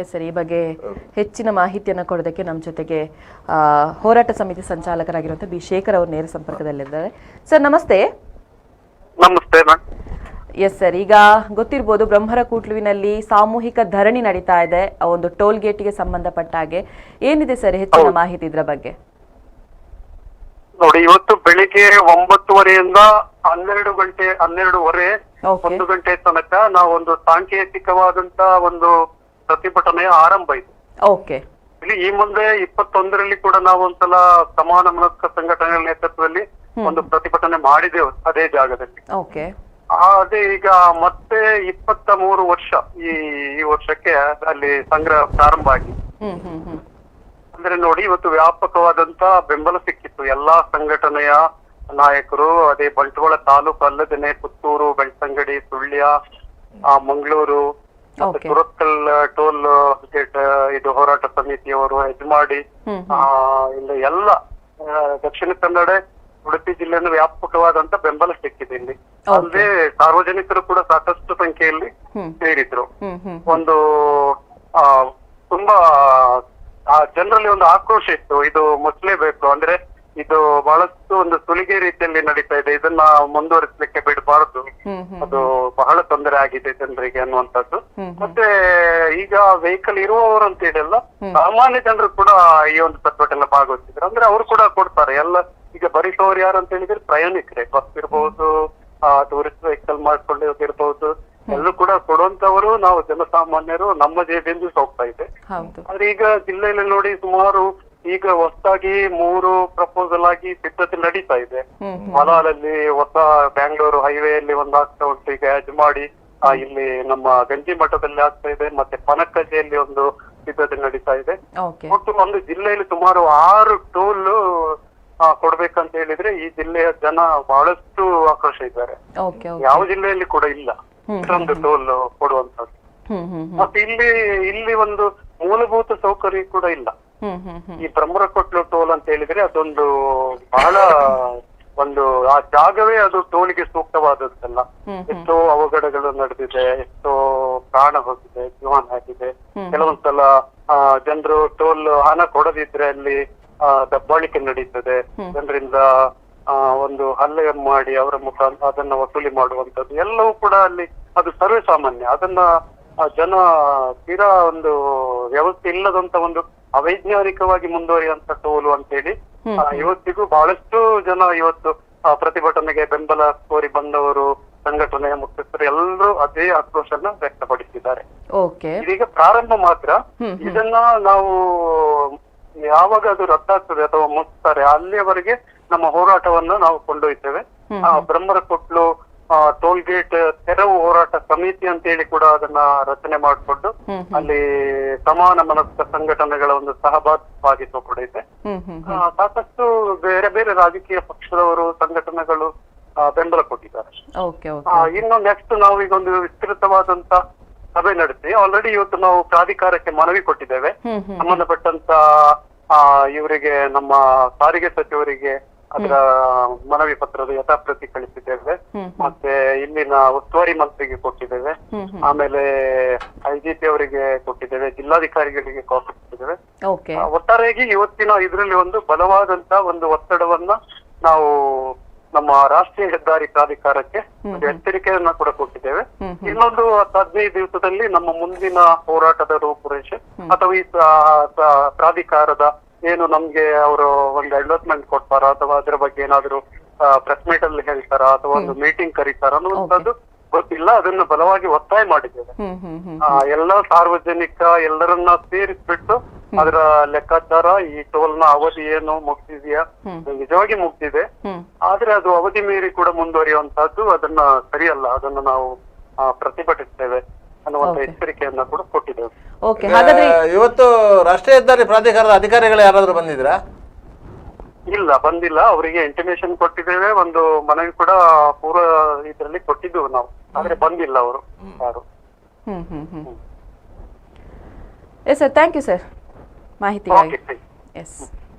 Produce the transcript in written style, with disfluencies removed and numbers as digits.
Yes sir, ಈ ಬಗ್ಗೆ ಹೆಚ್ಚಿನ ಮಾಹಿತಿಯನ್ನು ಕೊಡೋದಕ್ಕೆ ನಮ್ಮ ಜೊತೆಗೆ ಹೋರಾಟ ಸಮಿತಿ ಸಂಚಾಲಕರಾಗಿರುವಂತಹ ಬಿ ಶೇಖರ್ ಅವರು ನೇರ ಸಂಪರ್ಕದಲ್ಲಿದ್ದಾರೆ. ಸರ್ ನಮಸ್ತೆ. ನಮಸ್ತೆ. ಎಸ್ ಸರ್, ಈಗ ಗೊತ್ತಿರ್ಬೋದು ಬ್ರಹ್ಮರಕೂಟ್ಲುವಿನಲ್ಲಿ ಸಾಮೂಹಿಕ ಧರಣಿ ನಡೀತಾ ಇದೆ, ಒಂದು ಟೋಲ್ ಗೇಟ್ಗೆ ಸಂಬಂಧಪಟ್ಟ ಹಾಗೆ. ಏನಿದೆ ಸರ್ ಹೆಚ್ಚಿನ ಮಾಹಿತಿ ಇದ್ರ ಬಗ್ಗೆ? ನೋಡಿ, ಇವತ್ತು ಬೆಳಿಗ್ಗೆ 9:30ಯಿಂದ 12:30 1 ಗಂಟೆ ತನಕ ನಾವು ಒಂದು ಸಾಂಕೇತಿಕವಾದಂತ ಒಂದು ಪ್ರತಿಭಟನೆಯ ಆರಂಭ ಇದೆ. ಓಕೆ. ಇಲ್ಲಿ ಈ ಮುಂದೆ 21ರಲ್ಲಿ ಕೂಡ ನಾವು ಒಂದ್ಸಲ ಸಮಾನ ಮನಸ್ಕ ಸಂಘಟನೆಗಳ ನೇತೃತ್ವದಲ್ಲಿ ಒಂದು ಪ್ರತಿಭಟನೆ ಮಾಡಿದೆವು ಅದೇ ಜಾಗದಲ್ಲಿ. ಓಕೆ. ಅದೇ ಈಗ ಮತ್ತೆ 23 ವರ್ಷ ಈ ವರ್ಷಕ್ಕೆ ಅಲ್ಲಿ ಸಂಗ್ರಹ ಪ್ರಾರಂಭ ಆಗಿದೆ. ಅಂದ್ರೆ ನೋಡಿ, ಇವತ್ತು ವ್ಯಾಪಕವಾದಂತ ಬೆಂಬಲ ಸಿಕ್ಕಿತ್ತು ಎಲ್ಲಾ ಸಂಘಟನೆಯ ನಾಯಕರು. ಅದೇ ಬಂಟ್ವಾಳ ತಾಲೂಕು ಅಲ್ಲದೇನೆ ಪುತ್ತೂರು, ಬೆಳ್ತಂಗಡಿ, ಸುಳ್ಯ, ಮಂಗಳೂರು, ಸುರತ್ಕಲ್ ಟೋಲ್ ಗೇಟ್ ಇದು ಹೋರಾಟ ಸಮಿತಿಯವರು, ಹೆಜ್ಮಾಡಿ, ಎಲ್ಲ ದಕ್ಷಿಣ ಕನ್ನಡ, ಉಡುಪಿ ಜಿಲ್ಲೆಯನ್ನು ವ್ಯಾಪಕವಾದಂತ ಬೆಂಬಲ ಸಿಕ್ಕಿದೆ ಇಲ್ಲಿ. ಅಲ್ಲದೆ ಸಾರ್ವಜನಿಕರು ಕೂಡ ಸಾಕಷ್ಟು ಸಂಖ್ಯೆಯಲ್ಲಿ ಸೇರಿದ್ರು. ಒಂದು ತುಂಬಾ ಜನರಲ್ಲಿ ಒಂದು ಆಕ್ರೋಶ ಇತ್ತು, ಇದು ಮುಚ್ಚಲೇಬೇಕು, ಅಂದ್ರೆ ಇದು ಬಹಳಷ್ಟು ಒಂದು ಸುಲಿಗೆ ರೀತಿಯಲ್ಲಿ ನಡೀತಾ ಇದೆ, ಇದನ್ನ ಮುಂದುವರಿಸಲಿಕ್ಕೆ ಬಿಡಬಾರದು, ಅದು ಬಹಳ ತೊಂದರೆ ಆಗಿದೆ ಜನರಿಗೆ ಅನ್ನುವಂಥದ್ದು. ಮತ್ತೆ ಈಗ ವೆಹಿಕಲ್ ಇರುವವರು ಅಂತ ಹೇಳಲ್ಲ, ಸಾಮಾನ್ಯ ಜನರು ಕೂಡ ಈ ಒಂದು ಪ್ರತಿಭಟನೆ ಭಾಗವಹಿಸಿದ್ರು. ಅಂದ್ರೆ ಅವರು ಕೂಡ ಕೊಡ್ತಾರೆ ಎಲ್ಲ. ಈಗ ಭರಿಸೋರು ಯಾರು ಅಂತ ಹೇಳಿದ್ರೆ ಪ್ರಯಾಣಿಕರೇ, ಬಸ್ ಇರ್ಬಹುದು, ಟೂರಿಸ್ಟ್ ವೆಹಿಕಲ್ ಮಾಡ್ಕೊಂಡು ಹೋಗಿರ್ಬಹುದು, ಎಲ್ಲೂ ಕೂಡ ಕೊಡುವಂತವರು ನಾವು ಜನಸಾಮಾನ್ಯರು, ನಮ್ಮ ಜೇಬಿಂದ ಹೋಗ್ತಾ ಇದೆ. ಆದ್ರೆ ಈಗ ಜಿಲ್ಲೆಯಲ್ಲಿ ನೋಡಿ, ಸುಮಾರು ಈಗ ಹೊಸದಾಗಿ 3 ಪ್ರಪೋಸಲ್ ಆಗಿ ಸಿದ್ಧತೆ ನಡೀತಾ ಇದೆ. ಮಲಾಲಲ್ಲಿ ಹೊಸ ಬ್ಯಾಂಗ್ಳೂರು ಹೈವೇಯಲ್ಲಿ ಒಂದು ಆಗ್ತಾ ಉಂಟು, ಈಗ ಹೆಜ್ಮಾಡಿ ಇಲ್ಲಿ ನಮ್ಮ ಗಂಜಿ ಮಠದಲ್ಲಿ ಆಗ್ತಾ ಇದೆ, ಮತ್ತೆ ಪನಕಜೆಯಲ್ಲಿ ಒಂದು ಸಿದ್ಧತೆ ನಡೀತಾ ಇದೆ. ಒಟ್ಟು ಒಂದು ಜಿಲ್ಲೆಯಲ್ಲಿ ಸುಮಾರು 6 ಟೋಲ್ ಕೊಡ್ಬೇಕಂತ ಹೇಳಿದ್ರೆ ಈ ಜಿಲ್ಲೆಯ ಜನ ಬಹಳಷ್ಟು ಆಕ್ರೋಶ ಇದ್ದಾರೆ. ಯಾವ ಜಿಲ್ಲೆಯಲ್ಲಿ ಕೂಡ ಇಲ್ಲ ಇಷ್ಟೊಂದು ಟೋಲ್ ಕೊಡುವಂತದ್ದು. ಮತ್ತೆ ಇಲ್ಲಿ ಒಂದು ಮೂಲಭೂತ ಸೌಕರ್ಯ ಕೂಡ ಇಲ್ಲ. ಈ ಬ್ರಹ್ಮರಕೊಟ್ಲು ಟೋಲ್ ಅಂತ ಹೇಳಿದ್ರೆ ಅದೊಂದು ಬಹಳ ಒಂದು ಆ ಜಾಗವೇ ಅದು ಟೋಲಿಗೆ ಸೂಕ್ತವಾದದ್ದಲ್ಲ. ಎಷ್ಟೋ ಅವಘಡಗಳು ನಡೆದಿದೆ, ಎಷ್ಟೋ ಪ್ರಾಣ ಹೋಗಿದೆ, ಜೀವನ ಆಗಿದೆ. ಕೆಲವೊಂದ್ಸಲ ಜನರು ಟೋಲ್ ಹಣ ಕೊಡದಿದ್ರೆ ಅಲ್ಲಿ ದಬ್ಬಾಳಿಕೆ ನಡೀತದೆ, ಜನರಿಂದ ಒಂದು ಹಲ್ಲೆ ಮಾಡಿ ಅವರ ಮುಖಾಂತರ ಅದನ್ನ ವಸೂಲಿ ಮಾಡುವಂತದ್ದು ಎಲ್ಲವೂ ಕೂಡ ಅಲ್ಲಿ ಅದು ಸರ್ವೇ ಸಾಮಾನ್ಯ. ಅದನ್ನ ಜನ ತೀರಾ ಒಂದು ವ್ಯವಸ್ಥೆ ಇಲ್ಲದಂತ ಒಂದು ಅವೈಜ್ಞಾನಿಕವಾಗಿ ಮುಂದುವರಿಯುವಂತ ಟೋಲು ಅಂತ ಹೇಳಿ ಇವತ್ತಿಗೂ ಬಹಳಷ್ಟು ಜನ ಇವತ್ತು ಪ್ರತಿಭಟನೆಗೆ ಬೆಂಬಲ ಕೋರಿ ಬಂದವರು, ಸಂಘಟನೆಯ ಮುಖ್ಯಸ್ಥರು ಎಲ್ಲರೂ ಅದೇ ಆಕ್ರೋಶನ ವ್ಯಕ್ತಪಡಿಸಿದ್ದಾರೆ. ಇದೀಗ ಪ್ರಾರಂಭ ಮಾತ್ರ. ಇದನ್ನ ನಾವು ಯಾವಾಗ ಅದು ರದ್ದಾಗ್ತದೆ ಅಥವಾ ಮುಗಿಸ್ತಾರೆ ಅಲ್ಲಿಯವರೆಗೆ ನಮ್ಮ ಹೋರಾಟವನ್ನ ನಾವು ಕೊಂಡೊಯ್ತೇವೆ. ಬ್ರಹ್ಮರಕೊಟ್ಲು ಟೋಲ್ ಗೇಟ್ ತೆರವು ಹೋರಾಟ ಸಮಿತಿ ಅಂತ ಹೇಳಿ ಕೂಡ ಅದನ್ನ ರಚನೆ ಮಾಡಿಕೊಂಡು ಅಲ್ಲಿ ಸಮಾನ ಮನಸ್ಕ ಸಂಘಟನೆಗಳ ಒಂದು ಸಹಭಾಗಿತ್ವ ಕೂಡ ಇದೆ. ಸಾಕಷ್ಟು ಬೇರೆ ಬೇರೆ ರಾಜಕೀಯ ಪಕ್ಷದವರು, ಸಂಘಟನೆಗಳು ಬೆಂಬಲ ಕೊಟ್ಟಿದ್ದಾರೆ. ಇನ್ನು ನೆಕ್ಸ್ಟ್ ನಾವು ಈಗ ಒಂದು ವಿಸ್ತೃತವಾದಂತ ಸಭೆ ನಡೆಸಿ ಆಲ್ರೆಡಿ ಇವತ್ತು ನಾವು ಪ್ರಾಧಿಕಾರಕ್ಕೆ ಮನವಿ ಕೊಟ್ಟಿದ್ದೇವೆ. ಸಂಬಂಧಪಟ್ಟಂತ ಇವರಿಗೆ, ನಮ್ಮ ಸಾರಿಗೆ ಸಚಿವರಿಗೆ ಅದರ ಮನವಿ ಪತ್ರದ ಯಥಾಪ್ರತಿ ಕಳಿಸಿದ್ದೇವೆ. ಮತ್ತೆ ಇಲ್ಲಿನ ಉಸ್ತುವಾರಿ ಮಂತ್ರಿಗೆ ಕೊಟ್ಟಿದ್ದೇವೆ, ಆಮೇಲೆ IGP ಅವರಿಗೆ ಕೊಟ್ಟಿದ್ದೇವೆ, ಜಿಲ್ಲಾಧಿಕಾರಿಗಳಿಗೆ ಕಾಪಿ ಕೊಟ್ಟಿದ್ದೇವೆ. ಒಟ್ಟಾರೆಯಾಗಿ ಇವತ್ತಿನ ಇದರಲ್ಲಿ ಒಂದು ಬಲವಾದಂತ ಒಂದು ಒತ್ತಡವನ್ನ ನಾವು ನಮ್ಮ ರಾಷ್ಟ್ರೀಯ ಹೆದ್ದಾರಿ ಪ್ರಾಧಿಕಾರಕ್ಕೆ ಒಂದು ಎಚ್ಚರಿಕೆಯನ್ನ ಕೂಡ ಕೊಟ್ಟಿದ್ದೇವೆ. ಇನ್ನೊಂದು 15 ದಿವಸದಲ್ಲಿ ನಮ್ಮ ಮುಂದಿನ ಹೋರಾಟದ ರೂಪುರೇಷೆ ಅಥವಾ ಈ ಪ್ರಾಧಿಕಾರದ ಏನು ನಮ್ಗೆ ಅವರು ಒಂದು ಅಡ್ವರ್ಟೈಸ್ಮೆಂಟ್ ಕೊಡ್ತಾರ ಅಥವಾ ಅದರ ಬಗ್ಗೆ ಏನಾದ್ರು ಪ್ರೆಸ್ ಮೀಟ್ ಅಲ್ಲಿ ಹೇಳ್ತಾರ ಅಥವಾ ಒಂದು ಮೀಟಿಂಗ್ ಕರೀತಾರ ಅನ್ನುವಂಥದ್ದು ಗೊತ್ತಿಲ್ಲ. ಅದನ್ನ ಬಲವಾಗಿ ಒತ್ತಾಯ ಮಾಡಿದ್ದೇವೆ. ಎಲ್ಲ ಸಾರ್ವಜನಿಕ ಎಲ್ಲರನ್ನ ಸೇರಿಸ್ಬಿಟ್ಟು ಅದರ ಲೆಕ್ಕಾಚಾರ, ಈ ಟೋಲ್ ನ ಅವಧಿ ಏನು ಮುಗ್ದಿದೆಯಾ, ನಿಜವಾಗಿ ಮುಗ್ದಿದೆ, ಆದ್ರೆ ಅದು ಅವಧಿ ಮೀರಿ ಕೂಡ ಮುಂದುವರಿಯುವಂತಹದ್ದು ಅದನ್ನ ಸರಿಯಲ್ಲ, ಅದನ್ನ ನಾವು ಪ್ರತಿಭಟಿಸ್ತೇವೆ ಅನ್ನುವಂತ ಎಚ್ಚರಿಕೆಯನ್ನ ಕೂಡ ಕೊಟ್ಟಿದ್ದೇವೆ. ಇವತ್ತು ರಾಷ್ಟ್ರೀಯ ಹೆದ್ದಾರಿ ಪ್ರಾಧಿಕಾರದ ಅಧಿಕಾರಿಗಳು ಯಾರಾದ್ರೂ ಬಂದಿದ್ರಾ? ಇಲ್ಲ, ಬಂದಿಲ್ಲ. ಅವರಿಗೆ ಇಂಟಿಮೇಶನ್ ಕೊಟ್ಟಿದ್ದೇವೆ, ಒಂದು ಮನವಿ ಕೂಡ ಪೂರ್ವ ಇದರಲ್ಲಿ ಕೊಟ್ಟಿದ್ದೇವೆ ನಾವು, ಆದ್ರೆ ಬಂದಿಲ್ಲ ಅವರು ಯಾರು. Yes sir, thank you sir ಮಾಹಿತಿಗಾಗಿ. ಎಸ್